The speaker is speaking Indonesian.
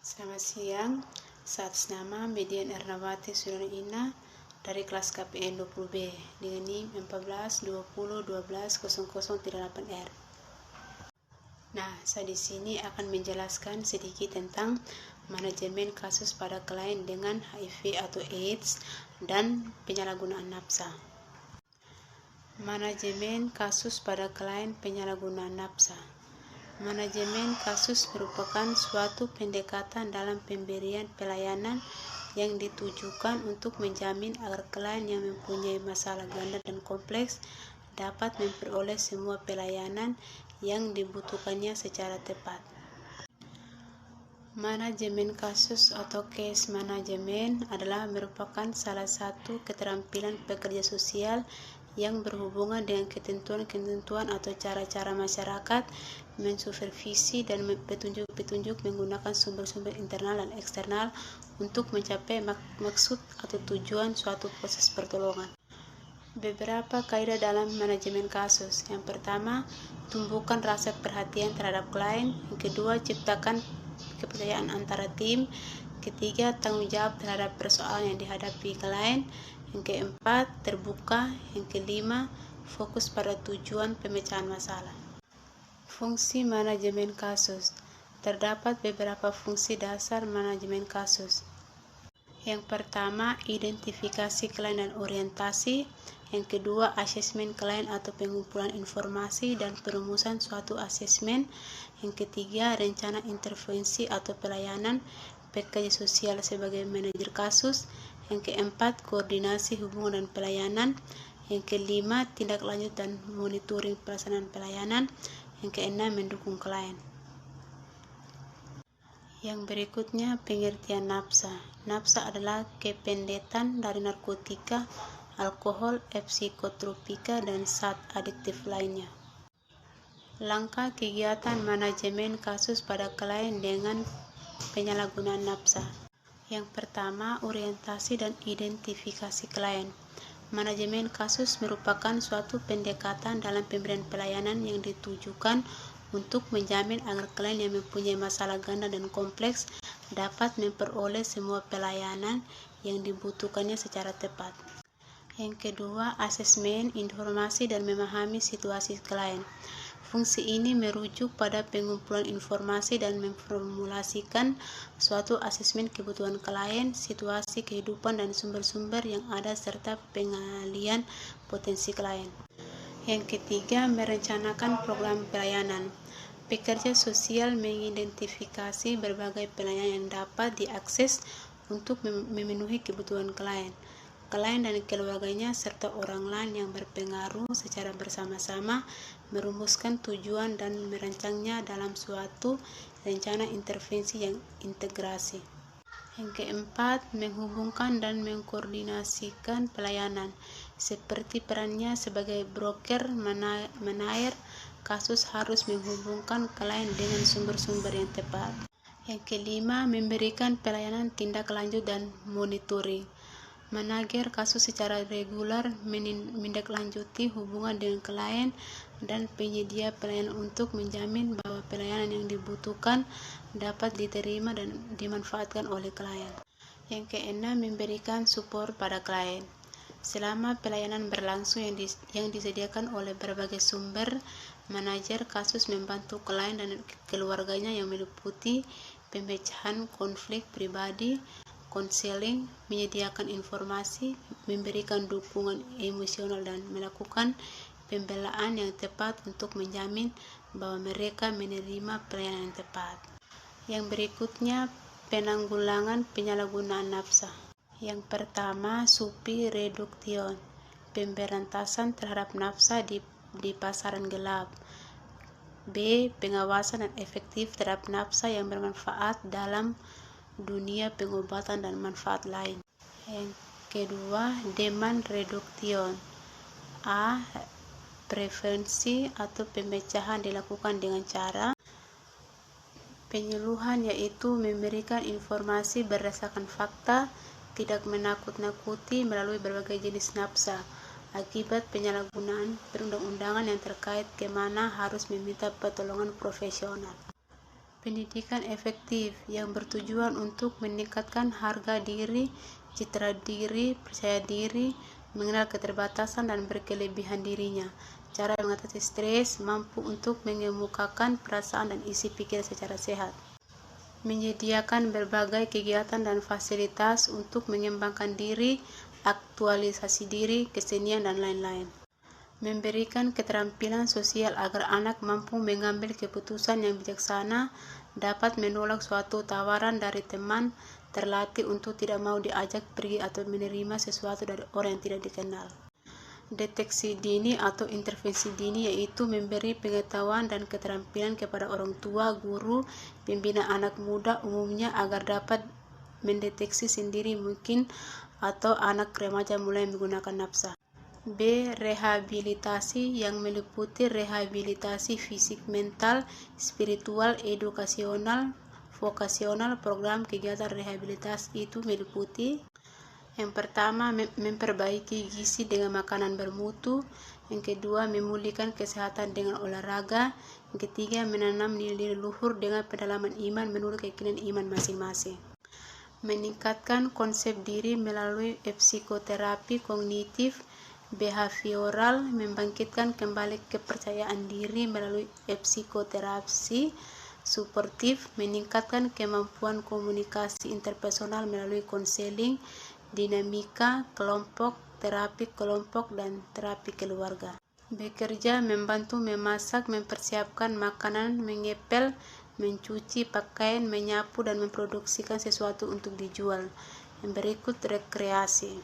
Selamat siang, saat nama Median Ernawati Sudarina dari kelas KPN 20B dengan NIM 1420120038R. Nah, saya di sini akan menjelaskan sedikit tentang manajemen kasus pada klien dengan HIV atau AIDS dan penyalahgunaan nafsa. Manajemen kasus pada klien penyalahgunaan nafsa. Manajemen kasus merupakan suatu pendekatan dalam pemberian pelayanan yang ditujukan untuk menjamin agar klien yang mempunyai masalah ganda dan kompleks dapat memperoleh semua pelayanan yang dibutuhkannya secara tepat. Manajemen kasus atau case management adalah merupakan salah satu keterampilan pekerja sosial yang berhubungan dengan ketentuan-ketentuan atau cara-cara masyarakat mensupervisi dan petunjuk-petunjuk menggunakan sumber-sumber internal dan eksternal untuk mencapai maksud atau tujuan suatu proses pertolongan. Beberapa kaidah dalam manajemen kasus. Yang pertama, tumbuhkan rasa perhatian terhadap klien. Yang kedua, ciptakan kepercayaan antara tim. Ketiga, tanggung jawab terhadap persoalan yang dihadapi klien. Yang keempat, terbuka. Yang kelima, fokus pada tujuan pemecahan masalah. Fungsi manajemen kasus. Terdapat beberapa fungsi dasar manajemen kasus. Yang pertama, identifikasi klien dan orientasi. Yang kedua, asesmen klien atau pengumpulan informasi dan perumusan suatu asesmen. Yang ketiga, rencana intervensi atau pelayanan pekerja sosial sebagai manajer kasus. Yang keempat, koordinasi hubungan dan pelayanan. Yang kelima, tindak lanjut dan monitoring pelaksanaan pelayanan. Yang keenam, mendukung klien. Yang berikutnya, pengertian nafsa. Nafsa adalah kependetan dari narkotika, alkohol, psikotropika, dan zat adiktif lainnya. Langkah kegiatan manajemen kasus pada klien dengan penyalahgunaan nafsa. Yang pertama, orientasi dan identifikasi klien. Manajemen kasus merupakan suatu pendekatan dalam pemberian pelayanan yang ditujukan untuk menjamin agar klien yang mempunyai masalah ganda dan kompleks dapat memperoleh semua pelayanan yang dibutuhkannya secara tepat. Yang kedua, asesmen, informasi dan memahami situasi klien. Fungsi ini merujuk pada pengumpulan informasi dan memformulasikan suatu asesmen kebutuhan klien, situasi kehidupan dan sumber-sumber yang ada serta pengalian potensi klien. Yang ketiga, merencanakan program pelayanan. Pekerja sosial mengidentifikasi berbagai pelayanan yang dapat diakses untuk memenuhi kebutuhan klien dan keluarganya serta orang lain yang berpengaruh secara bersama-sama merumuskan tujuan dan merancangnya dalam suatu rencana intervensi yang integrasi. Yang keempat, menghubungkan dan mengkoordinasikan pelayanan seperti perannya sebagai broker manajer kasus harus menghubungkan klien dengan sumber-sumber yang tepat. Yang kelima, memberikan pelayanan tindak lanjut dan monitoring. Manajer kasus secara regular menindaklanjuti hubungan dengan klien dan penyedia pelayanan untuk menjamin bahwa pelayanan yang dibutuhkan dapat diterima dan dimanfaatkan oleh klien. Yang keenam, memberikan support pada klien. Selama pelayanan berlangsung yang disediakan oleh berbagai sumber, manajer kasus membantu klien dan keluarganya yang meliputi pemecahan konflik pribadi, konseling, menyediakan informasi, memberikan dukungan emosional dan melakukan pembelaan yang tepat untuk menjamin bahwa mereka menerima pelayanan yang tepat. Yang berikutnya, penanggulangan penyalahgunaan nafsa. Yang pertama, supi reduktion, pemberantasan terhadap nafsa di pasaran gelap. B. Pengawasan dan efektif terhadap nafsa yang bermanfaat dalam dunia pengobatan dan manfaat lain. Yang kedua, demand reduction. A. Prevensi atau pemecahan dilakukan dengan cara penyuluhan, yaitu memberikan informasi berdasarkan fakta, tidak menakut-nakuti melalui berbagai jenis nafsa akibat penyalahgunaan perundang-undangan yang terkait kemana harus meminta pertolongan profesional. Pendidikan efektif yang bertujuan untuk meningkatkan harga diri, citra diri, percaya diri, mengenal keterbatasan dan berkelebihan dirinya. Cara mengatasi stres, mampu untuk mengemukakan perasaan dan isi pikiran secara sehat. Menyediakan berbagai kegiatan dan fasilitas untuk mengembangkan diri, aktualisasi diri, kesenian, dan lain-lain. Memberikan keterampilan sosial agar anak mampu mengambil keputusan yang bijaksana, dapat menolak suatu tawaran dari teman, terlatih untuk tidak mau diajak pergi atau menerima sesuatu dari orang yang tidak dikenal. Deteksi dini atau intervensi dini yaitu memberi pengetahuan dan keterampilan kepada orang tua, guru, pembina anak muda umumnya agar dapat mendeteksi sendiri mungkin atau anak remaja mulai menggunakan nafsa. B. Rehabilitasi yang meliputi rehabilitasi fisik, mental, spiritual, edukasional, vokasional. Program kegiatan rehabilitasi itu meliputi yang pertama, memperbaiki gizi dengan makanan bermutu. Yang kedua, memulihkan kesehatan dengan olahraga. Yang ketiga, menanam nilai luhur dengan pendalaman iman menurut keyakinan iman masing-masing. Meningkatkan konsep diri melalui psikoterapi kognitif behavioral, membangkitkan kembali kepercayaan diri melalui psikoterapi suportif, meningkatkan kemampuan komunikasi interpersonal melalui konseling, dinamika kelompok, terapi kelompok, dan terapi keluarga. Bekerja, membantu memasak, mempersiapkan makanan, mengepel, mencuci pakaian, menyapu, dan memproduksikan sesuatu untuk dijual. Yang berikut rekreasi.